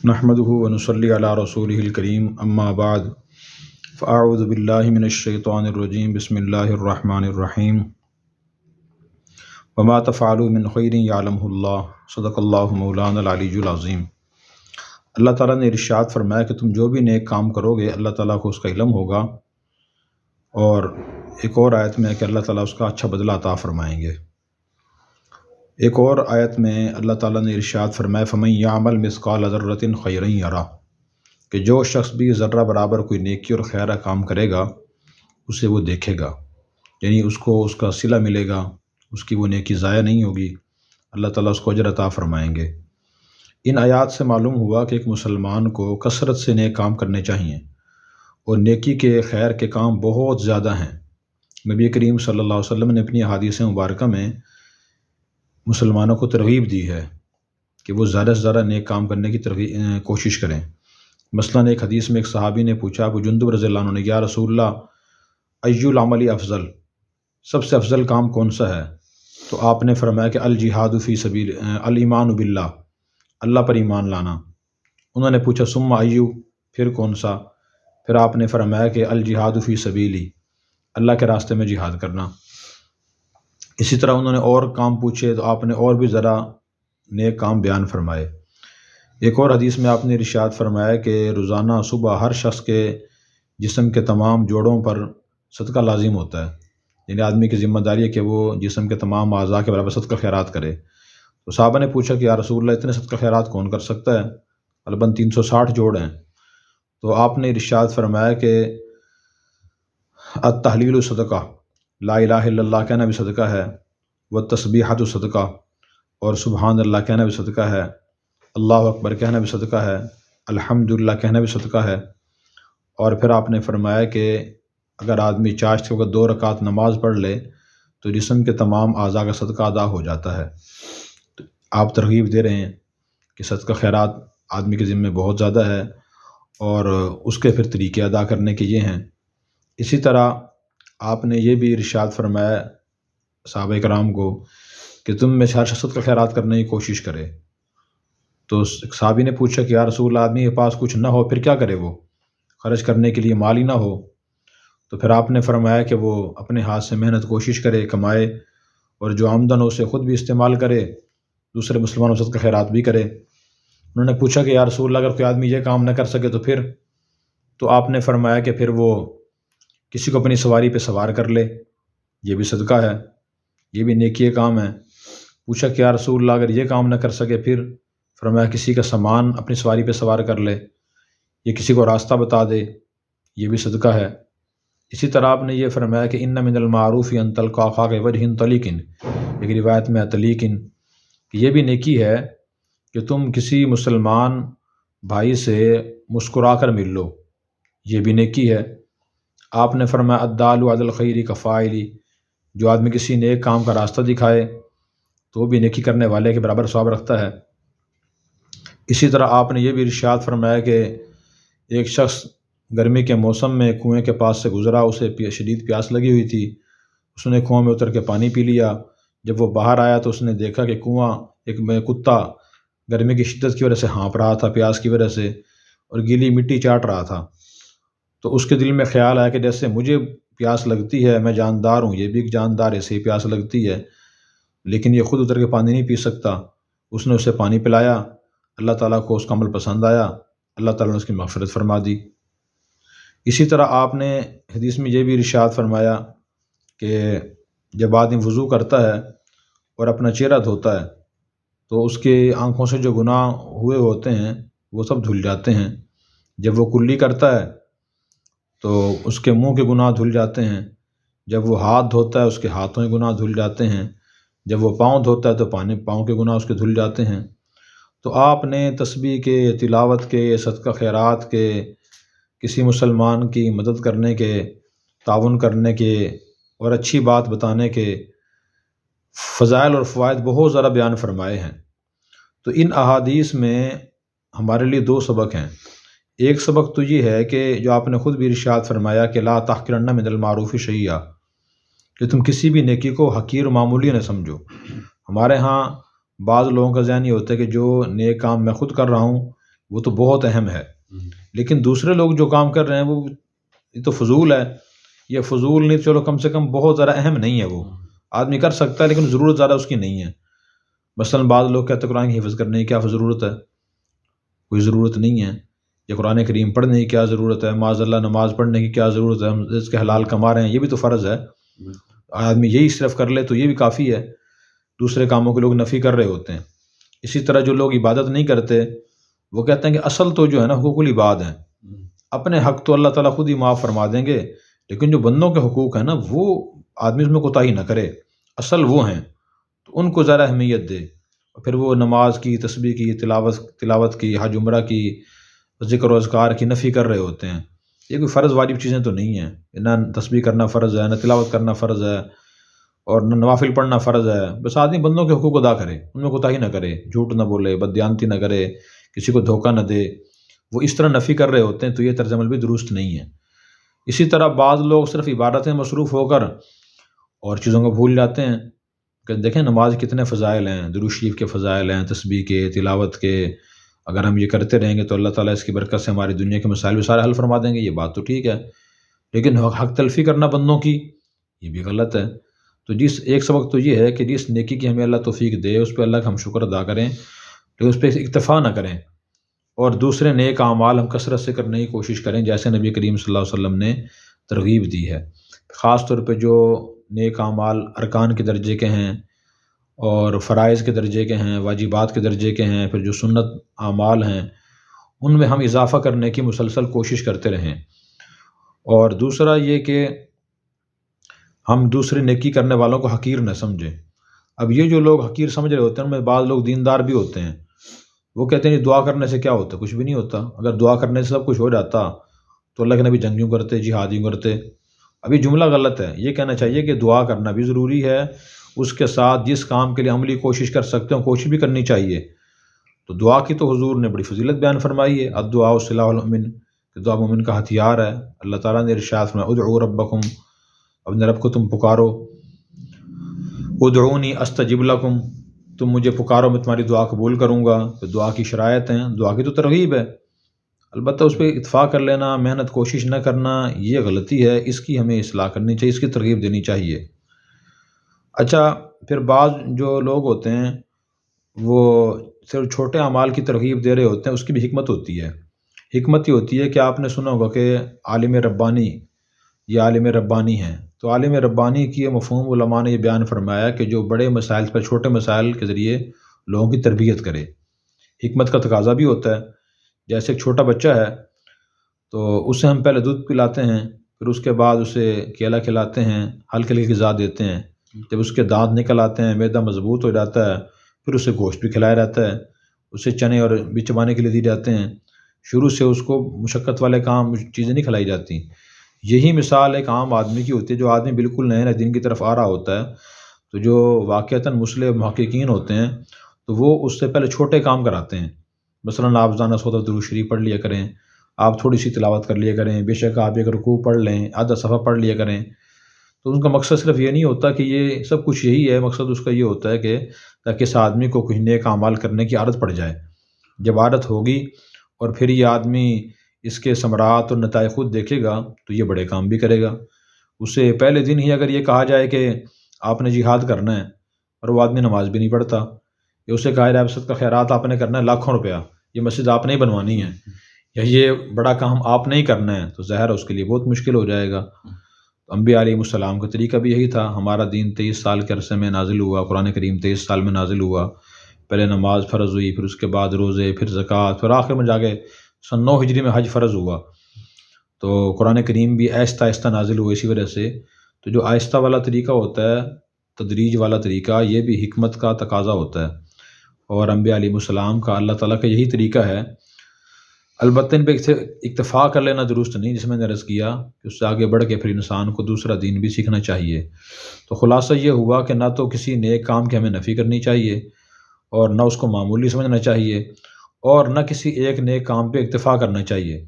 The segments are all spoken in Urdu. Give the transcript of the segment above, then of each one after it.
نحمده ونصلي على رسوله الكريم اما بعد فاعوذ بالله من الشيطان الرجيم بسم الله الرحمن الرحيم وما تفعلوا من خير يعلمه الله صدق الله مولانا العلی العظیم۔ اللہ تعالیٰ نے ارشاد فرمایا کہ تم جو بھی نیک کام کرو گے اللہ تعالیٰ کو اس کا علم ہوگا، اور ایک اور آیت میں ہے کہ اللہ تعالیٰ اس کا اچھا بدلہ عطا فرمائیں گے۔ ایک اور آیت میں اللہ تعالیٰ نے ارشاد فرمایا فَمَن يَعْمَلْ مِثْقَالَ ذَرَّةٍ خَيْرًا يَرَهُ، کہ جو شخص بھی ذرہ برابر کوئی نیکی اور خیرہ کام کرے گا اسے وہ دیکھے گا، یعنی اس کو اس کا صلہ ملے گا، اس کی وہ نیکی ضائع نہیں ہوگی، اللہ تعالیٰ اس کو اجر عطا فرمائیں گے۔ ان آیات سے معلوم ہوا کہ ایک مسلمان کو کثرت سے نیک کام کرنے چاہئیں، اور نیکی کے خیر کے کام بہت زیادہ ہیں۔ نبی کریم صلی اللہ علیہ وسلم نے اپنی احادیث مبارکہ میں مسلمانوں کو ترغیب دی ہے کہ وہ زیادہ سے زیادہ نیک کام کرنے کی کوشش کریں۔ مثلاً ایک حدیث میں ایک صحابی نے پوچھا، ابو جندب رضی اللہ عنہ نے، یا رسول اللہ ای العمل افضل، سب سے افضل کام کون سا ہے؟ تو آپ نے فرمایا کہ الجہاد فی سبیل الایمان باللہ، اللہ پر ایمان لانا۔ انہوں نے پوچھا ثم ایو، پھر کون سا؟ پھر آپ نے فرمایا کہ الجہاد فی سبیلی، اللہ کے راستے میں جہاد کرنا۔ اسی طرح انہوں نے اور کام پوچھے تو آپ نے اور بھی ذرا نیک کام بیان فرمائے۔ ایک اور حدیث میں آپ نے ارشاد فرمایا کہ روزانہ صبح ہر شخص کے جسم کے تمام جوڑوں پر صدقہ لازم ہوتا ہے، یعنی آدمی کی ذمہ داری ہے کہ وہ جسم کے تمام اعضاء کے برابر صدقہ خیرات کرے۔ تو صحابہ نے پوچھا کہ یا رسول اللہ اتنے صدقہ خیرات کون کر سکتا ہے؟ غالباً 360 جوڑ ہیں۔ تو آپ نے ارشاد فرمایا کہ التحلیل صدقہ، لا الہ الا اللہ کہنا بھی صدقہ ہے، والتسبیحۃ صدقہ، اور سبحان اللہ کہنا بھی صدقہ ہے، اللہ اکبر کہنا بھی صدقہ ہے، الحمدللہ کہنا بھی صدقہ ہے۔ اور پھر آپ نے فرمایا کہ اگر آدمی چاشت کے وقت 2 رکعت نماز پڑھ لے تو جسم کے تمام اعضاء کا صدقہ ادا ہو جاتا ہے۔ تو آپ ترغیب دے رہے ہیں کہ صدقہ خیرات آدمی کے ذمہ بہت زیادہ ہے، اور اس کے پھر طریقے ادا کرنے کے یہ ہیں۔ اسی طرح آپ نے یہ بھی ارشاد فرمایا صحابہ کرام کو کہ تم میں ہر شخص صدقہ خیرات کرنے کی کوشش کرے۔ تو صحابی نے پوچھا کہ یا رسول اللہ آدمی کے پاس کچھ نہ ہو پھر کیا کرے، وہ خرچ کرنے کے لیے مال ہی نہ ہو؟ تو پھر آپ نے فرمایا کہ وہ اپنے ہاتھ سے محنت کوشش کرے، کمائے، اور جو آمدن ہو اسے خود بھی استعمال کرے، دوسرے مسلمانوں سے صدقہ خیرات بھی کرے۔ انہوں نے پوچھا کہ یا رسول اللہ اگر کوئی آدمی یہ کام نہ کر سکے تو پھر؟ تو آپ نے فرمایا کہ پھر وہ کسی کو اپنی سواری پہ سوار کر لے، یہ بھی صدقہ ہے، یہ بھی نیکی کام ہے۔ پوچھا کہ یا رسول اللہ اگر یہ کام نہ کر سکے پھر؟ فرمایا کسی کا سامان اپنی سواری پہ سوار کر لے، یہ کسی کو راستہ بتا دے، یہ بھی صدقہ ہے۔ اسی طرح آپ نے یہ فرمایا کہ ان من المعروف ان تلقى اخاك بوجه طليق، ایک روایت میں طلیق، کہ یہ بھی نیکی ہے کہ تم کسی مسلمان بھائی سے مسکرا کر مل لو، یہ بھی نیکی ہے۔ آپ نے فرمایا الدال علی الخیر کفاعل، جو آدمی کسی نیک کام کا راستہ دکھائے تو وہ بھی نیکی کرنے والے کے برابر ثواب رکھتا ہے۔ اسی طرح آپ نے یہ بھی ارشاد فرمایا کہ ایک شخص گرمی کے موسم میں کنویں کے پاس سے گزرا، اسے شدید پیاس لگی ہوئی تھی، اس نے کنویں میں اتر کے پانی پی لیا۔ جب وہ باہر آیا تو اس نے دیکھا کہ کنواں ایک کتا گرمی کی شدت کی وجہ سے ہانپ رہا تھا، پیاس کی وجہ سے، اور گیلی مٹی چاٹ رہا تھا۔ تو اس کے دل میں خیال آیا کہ جیسے مجھے پیاس لگتی ہے، میں جاندار ہوں، یہ بھی ایک جاندار ہے، اسے ہی پیاس لگتی ہے، لیکن یہ خود اتر کے پانی نہیں پی سکتا۔ اس نے اسے پانی پلایا، اللہ تعالیٰ کو اس کا عمل پسند آیا، اللہ تعالیٰ نے اس کی مغفرت فرما دی۔ اسی طرح آپ نے حدیث میں یہ بھی ارشاد فرمایا کہ جب آدمی وضو کرتا ہے اور اپنا چہرہ دھوتا ہے تو اس کی آنکھوں سے جو گناہ ہوئے ہوتے ہیں وہ سب دھل جاتے ہیں۔ جب وہ کلی کرتا ہے تو اس کے منہ کے گناہ دھل جاتے ہیں، جب وہ ہاتھ دھوتا ہے اس کے ہاتھوں کے گناہ دھل جاتے ہیں، جب وہ پاؤں دھوتا ہے تو پاؤں کے گناہ اس کے دھل جاتے ہیں۔ تو آپ نے تسبیح کے، تلاوت کے، صدقہ خیرات کے، کسی مسلمان کی مدد کرنے کے، تعاون کرنے کے، اور اچھی بات بتانے کے فضائل اور فوائد بہت زیادہ بیان فرمائے ہیں۔ تو ان احادیث میں ہمارے لیے 2 سبق ہیں۔ ایک سبق تو یہ ہے کہ جو آپ نے خود بھی ارشاد فرمایا کہ لا تحقرن من المعروف شیئا، کہ تم کسی بھی نیکی کو حقیر و معمولی نہ سمجھو۔ ہمارے ہاں بعض لوگوں کا ذہن یہ ہوتا ہے کہ جو نیک کام میں خود کر رہا ہوں وہ تو بہت اہم ہے، لیکن دوسرے لوگ جو کام کر رہے ہیں وہ یہ تو فضول ہے. یہ فضول نہیں، چلو کم سے کم بہت زیادہ اہم نہیں ہے، وہ آدمی کر سکتا ہے لیکن ضرورت زیادہ اس کی نہیں ہے. مثلا بعض لوگ کہتے ہیں قرآن کی حفظ کرنے کی کیا ضرورت ہے، کوئی ضرورت نہیں ہے. یہ قرآن کریم پڑھنے کی کیا ضرورت ہے، معاذ اللہ نماز پڑھنے کی کیا ضرورت ہے، ہم اس کے حلال کما رہے ہیں، یہ بھی تو فرض ہے. آدمی یہی صرف کر لے تو یہ بھی کافی ہے. دوسرے کاموں کے لوگ نفی کر رہے ہوتے ہیں. اسی طرح جو لوگ عبادت نہیں کرتے وہ کہتے ہیں کہ اصل تو جو ہے نا حقوق العباد ہیں، اپنے حق تو اللہ تعالیٰ خود ہی معاف فرما دیں گے، لیکن جو بندوں کے حقوق ہیں نا وہ آدمی اس میں کوتاہی نہ کرے، اصل وہ ہیں تو ان کو ذرا اہمیت دے. پھر وہ نماز کی، تسبیح کی، تلاوت کی، حج عمرہ کی، ذکر و اذکار کی نفی کر رہے ہوتے ہیں. یہ کوئی فرض واجب چیزیں تو نہیں ہیں، نہ تسبیح کرنا فرض ہے، نہ تلاوت کرنا فرض ہے، اور نہ نوافل پڑھنا فرض ہے. بس آدمی بندوں کے حقوق ادا کرے، ان میں کوتاہی نہ کرے، جھوٹ نہ بولے، بددیانتی نہ کرے، کسی کو دھوکہ نہ دے. وہ اس طرح نفی کر رہے ہوتے ہیں تو یہ طرز عمل بھی درست نہیں ہے. اسی طرح بعض لوگ صرف عبادتیں مصروف ہو کر اور چیزوں کو بھول جاتے ہیں کہ دیکھیں نماز کتنے فضائل ہیں، درود شریف کے فضائل ہیں، تسبیح کے، تلاوت کے. اگر ہم یہ کرتے رہیں گے تو اللہ تعالیٰ اس کی برکت سے ہماری دنیا کے مسائل بھی سارے حل فرما دیں گے. یہ بات تو ٹھیک ہے، لیکن حق تلفی کرنا بندوں کی یہ بھی غلط ہے. تو ایک سبق تو یہ ہے کہ جس نیکی کی ہمیں اللہ توفیق دے اس پہ اللہ کا ہم شکر ادا کریں، لیکن اس پہ اکتفا نہ کریں، اور دوسرے نیک اعمال ہم کثرت سے کرنے کی کوشش کریں جیسے نبی کریم صلی اللہ علیہ وسلم نے ترغیب دی ہے. خاص طور پہ جو نیک اعمال ارکان کے درجے کے ہیں اور فرائض کے درجے کے ہیں، واجبات کے درجے کے ہیں، پھر جو سنت اعمال ہیں ان میں ہم اضافہ کرنے کی مسلسل کوشش کرتے رہیں. اور دوسرا یہ کہ ہم دوسرے نیکی کرنے والوں کو حقیر نہ سمجھیں. اب یہ جو لوگ حقیر سمجھ رہے ہوتے ہیں ان میں بعض لوگ دیندار بھی ہوتے ہیں، وہ کہتے ہیں دعا کرنے سے کیا ہوتا ہے، کچھ بھی نہیں ہوتا. اگر دعا کرنے سے سب کچھ ہو جاتا تو اللہ کے نبی جنگ کیوں کرتے، جہاد کیوں کرتے. اب یہ جملہ غلط ہے. یہ کہنا چاہیے کہ دعا کرنا بھی ضروری ہے، اس کے ساتھ جس کام کے لیے عملی کوشش کر سکتے ہیں کوشش بھی کرنی چاہیے. تو دعا کی تو حضور نے بڑی فضیلت بیان فرمائی ہے، الدعاء سلاح المؤمن، کہ دعا مومن کا ہتھیار ہے. اللہ تعالیٰ نے ارشاد فرمایا ادعوا ربکم، اپنے رب کو تم پکارو، ادعونی استجب لکم، تم مجھے پکارو میں تمہاری دعا قبول کروں گا. تو دعا کی شرائط ہیں، دعا کی تو ترغیب ہے، البتہ اس پہ اتفاق کر لینا، محنت کوشش نہ کرنا یہ غلطی ہے. اس کی ہمیں اصلاح کرنی چاہیے، اس کی ترغیب دینی چاہیے. اچھا، پھر بعض جو لوگ ہوتے ہیں وہ صرف چھوٹے اعمال کی ترغیب دے رہے ہوتے ہیں، اس کی بھی حکمت ہوتی ہے. حکمت یہ ہوتی ہے کہ آپ نے سنا ہوگا کہ عالم ربانی یہ عالم ربانی ہیں. تو عالم ربانی کی یہ مفہوم علماء نے یہ بیان فرمایا کہ جو بڑے مسائل پر چھوٹے مسائل کے ذریعے لوگوں کی تربیت کرے. حکمت کا تقاضا بھی ہوتا ہے. جیسے ایک چھوٹا بچہ ہے تو اسے ہم پہلے دودھ پلاتے ہیں، پھر اس کے بعد اسے کیلا کھلاتے ہیں، ہلکی ہلکی غذا دیتے ہیں. جب اس کے دانت نکل آتے ہیں، معدہ مضبوط ہو جاتا ہے، پھر اسے گوشت بھی کھلایا جاتا ہے، اسے چنے اور بھی چبانے کے لیے دی جاتے ہیں. شروع سے اس کو مشقت والے کام چیزیں نہیں کھلائی جاتی. یہی مثال ایک عام آدمی کی ہوتی ہے. جو آدمی بالکل نئے دین کی طرف آ رہا ہوتا ہے تو جو واقعتاً مسلح محققین ہوتے ہیں تو وہ اس سے پہلے چھوٹے کام کراتے ہیں. مثلاً آپ زانہ صوت درود شریف پڑھ لیا کریں، آپ تھوڑی سی تلاوت کر لیا کریں، بے شک آپ ایک رکوع پڑھ لیں، آدھا صفحہ پڑھ لیا کریں. تو ان کا مقصد صرف یہ نہیں ہوتا کہ یہ سب کچھ یہی ہے، مقصد اس کا یہ ہوتا ہے کہ تاکہ اس آدمی کو کچھ نیک اعمال کرنے کی عادت پڑ جائے. جب عادت ہوگی اور پھر یہ آدمی اس کے ثمرات اور نتائج خود دیکھے گا تو یہ بڑے کام بھی کرے گا. اسے پہلے دن ہی اگر یہ کہا جائے کہ آپ نے جہاد کرنا ہے اور وہ آدمی نماز بھی نہیں پڑھتا، یا اسے کہا جائے صدقہ خیرات آپ نے کرنا ہے لاکھوں روپیہ، یہ مسجد آپ نہیں بنوانی ہے، یا یہ بڑا کام آپ نہیں کرنا ہے، تو ظاہر اس کے لیے بہت مشکل ہو جائے گا. تو انبیاء علیہ السلام کا طریقہ بھی یہی تھا. ہمارا دین 23 سال کے عرصے میں نازل ہوا، قرآن کریم 23 سال میں نازل ہوا. پہلے نماز فرض ہوئی، پھر اس کے بعد روزے، پھر زکوٰۃ، پھر آخر میں جا کے 9 ہجری میں حج فرض ہوا. تو قرآن کریم بھی آہستہ آہستہ نازل ہوا اسی وجہ سے. تو جو آہستہ والا طریقہ ہوتا ہے، تدریج والا طریقہ، یہ بھی حکمت کا تقاضا ہوتا ہے، اور انبیاء علیہ السلام کا، اللہ تعالیٰ کا یہی طریقہ ہے. البتہ ان پہ اکتفا کر لینا درست نہیں، جس میں نے عرض کیا کہ اس سے آگے بڑھ کے پھر انسان کو دوسرا دین بھی سیکھنا چاہیے. تو خلاصہ یہ ہوا کہ نہ تو کسی نیک کام کی ہمیں نفی کرنی چاہیے اور نہ اس کو معمولی سمجھنا چاہیے، اور نہ کسی ایک نیک کام پہ اکتفا کرنا چاہیے.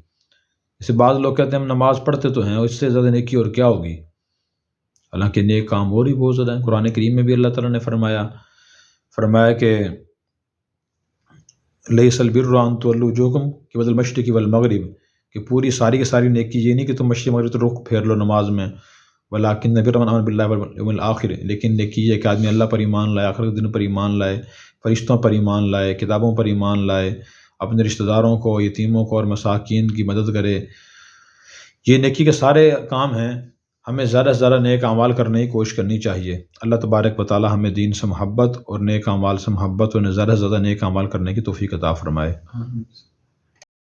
جیسے بعض لوگ کہتے ہیں ہم نماز پڑھتے تو ہیں اور اس سے زیادہ نیکی اور کیا ہوگی، حالانکہ نیک کام اور بھی بہت زیادہ ہیں. قرآن کریم میں بھی اللہ تعالیٰ نے فرمایا کہ لیس البر ان تولوا وجوہکم قبل المشرق والمغرب، کہ پوری ساری کی ساری نیکی یہ نہیں کہ تم مشرق مغرب تو رخ پھیر لو نماز میں، ولکن البر من آمن باللہ والیوم الآخر، لیکن نیکی یہ کہ آدمی اللہ پر ایمان لائے، آخرت کے دن پر ایمان لائے، فرشتوں پر ایمان لائے، کتابوں پر ایمان لائے، اپنے رشتہ داروں کو، یتیموں کو اور مساکین کی مدد کرے۔ یہ نیکی کے سارے کام ہیں، ہمیں زیادہ سے زیادہ نیک اعمال کرنے کی کوشش کرنی چاہیے۔ اللہ تبارک و تعالی ہمیں دین سے محبت اور نیک اعمال سے محبت اور زیادہ سے زیادہ نیک اعمال کرنے کی توفیق عطا فرمائے۔